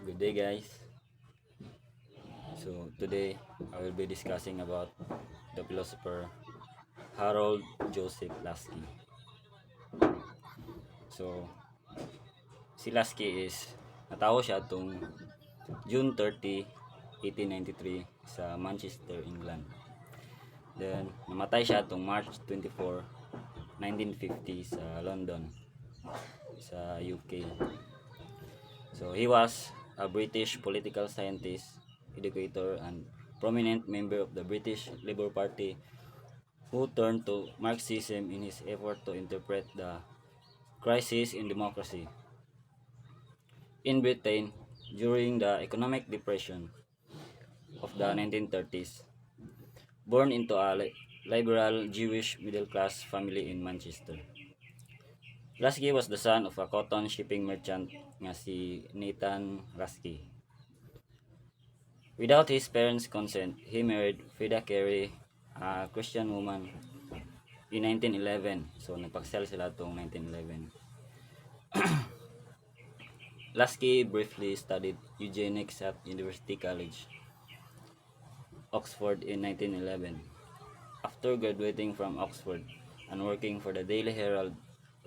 Good day, guys. So today I will be discussing about the philosopher Harold Joseph Laski. So si Laski is natawo siya tung June 30, 1893 sa Manchester, England. Then namatay siya tung March 24, 1950 sa London, sa UK. So he was a British political scientist, educator, and prominent member of the British Labour Party who turned to Marxism in his effort to interpret the crisis in democracy in Britain during the economic depression of the 1930s. Born into a liberal Jewish middle-class family in Manchester, Laski was the son of a cotton shipping merchant nga si Nathan Laski. Without his parents' consent, he married Frida Carey, a Christian woman, in 1911. So nagpaksal sila tong 1911. Laski briefly studied eugenics at University College, Oxford in 1911. After graduating from Oxford and working for the Daily Herald,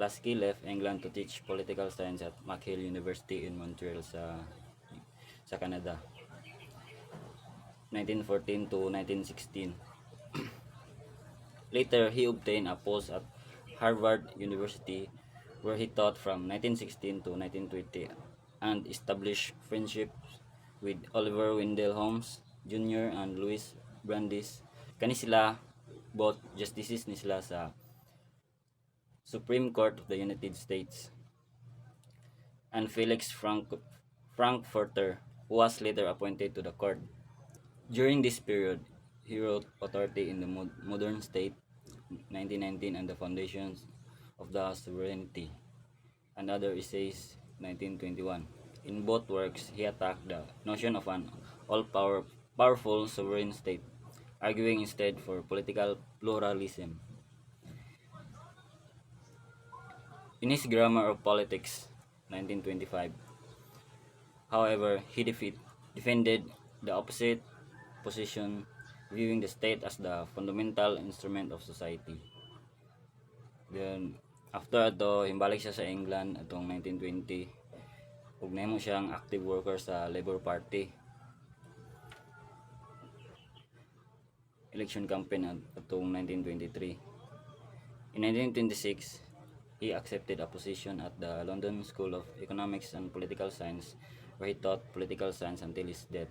Laski left England to teach political science at McGill University in Montreal sa Canada, 1914 to 1916. Later, he obtained a post at Harvard University where he taught from 1916 to 1920 and established friendships with Oliver Wendell Holmes Jr. and Louis Brandeis. Kani sila both justices ni sila sa Supreme Court of the United States. And Felix Frankfurter, who was later appointed to the court. During this period, he wrote Authority in the Modern State, 1919, and the Foundations of the Sovereignty, and other essays, 1921. In both works, he attacked the notion of an all-powerful sovereign state, arguing instead for political pluralism. In his Grammar of Politics, 1925, however, he defended the opposite position, viewing the state as the fundamental instrument of society. Then, after ato, himbalik siya sa England atong 1920, ug nahimo siyang active worker sa Labour Party. Election campaign atong 1923. In 1926, he accepted a position at the London School of Economics and Political Science, where he taught political science until his death.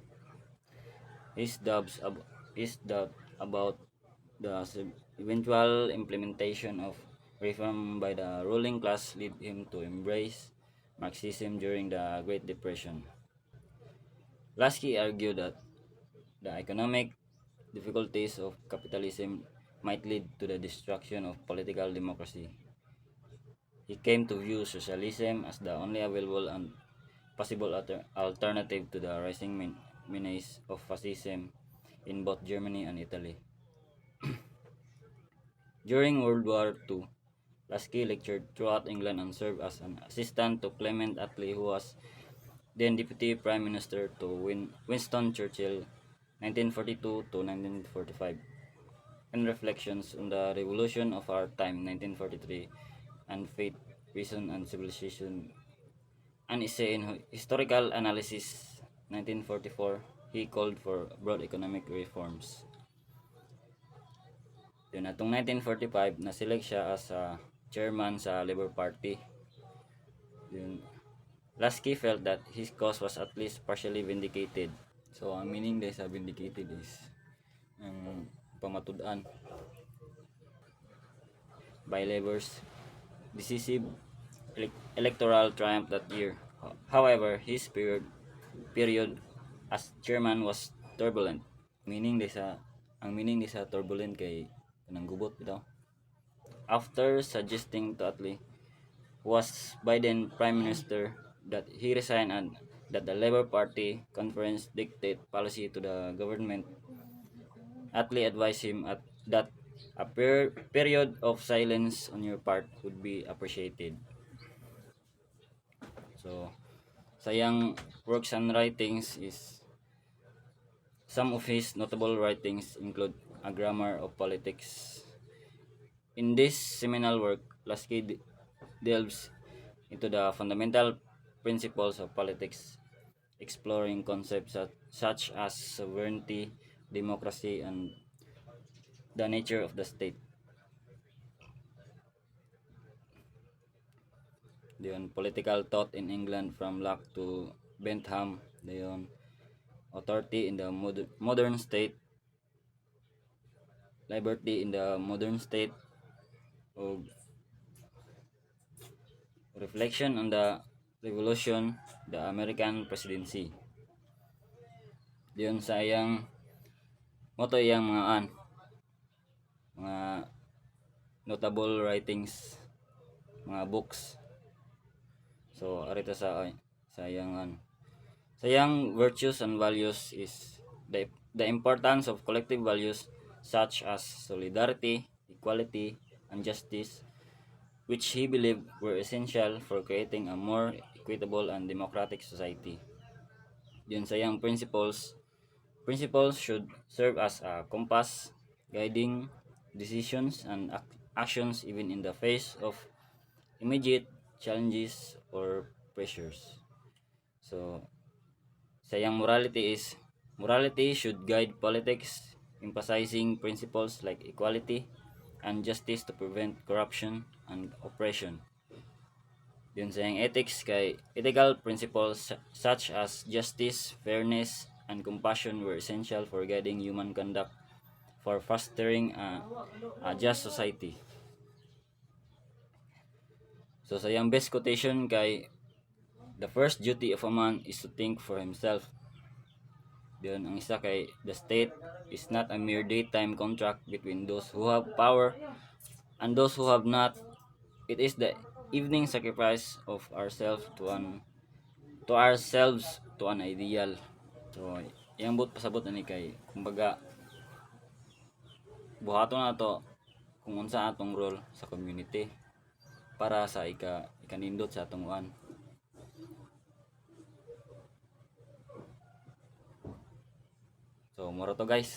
His doubts about the eventual implementation of reform by the ruling class led him to embrace Marxism during the Great Depression. Laski argued that the economic difficulties of capitalism might lead to the destruction of political democracy. He came to view socialism as the only available and possible alternative to the rising menace of fascism in both Germany and Italy. During World War II, Laski lectured throughout England and served as an assistant to Clement Attlee, who was then Deputy Prime Minister to Winston Churchill, 1942 to 1945. In Reflections on the Revolution of Our Time, 1943, and Faith, Reason, and Civilization, an essay in historical analysis, 1944, he called for broad economic reforms. Yun, atong 1945, na-select siya as chairman sa Labour Party. Yun, Laski felt that his cause was at least partially vindicated. So, ang meaning din sa vindicated is ang pamatud-an by Labour's decisive electoral triumph that year. However, his period as chairman was turbulent. Ang meaning sa turbulent kay kanang gubot bitaw. After suggesting to Attlee, who was Biden Prime Minister, that he resign and that the Labour Party conference dictate policy to the government, Attlee advised him that a period of silence on your part would be appreciated. So, sayang works and writings is some of his notable writings include A Grammar of Politics. In this seminal work, Laski delves into the fundamental principles of politics, exploring concepts such as sovereignty, democracy, and the nature of the state. Diyon, political thought in England from Locke to Bentham. Diyon, authority in the modern state, liberty in the modern state, o reflection on the revolution, the American presidency. Diyon sa iyang moto iyang mga notable writings, mga books. So arito sa iyang virtues and values is the importance of collective values such as solidarity, equality, and justice, which he believed were essential for creating a more equitable and democratic society. Diyon sa iyang principles should serve as a compass guiding decisions and actions even in the face of immediate challenges or pressures. So, sayang morality should guide politics, emphasizing principles like equality and justice to prevent corruption and oppression. Yun sayang ethics kay ethical principles such as justice, fairness, and compassion were essential for guiding human conduct for fostering a just society. So sayang best quotation kay the first duty of a man is to think for himself. Diyon ang isa kay the state is not a mere daytime contract between those who have power and those who have not. It is the evening sacrifice of ourselves to an ideal. So iyang but pasabot ani kay kumbaga buhaton na to kung unsa atong role sa community para sa ikanindot sa atong uan. So moro to guys.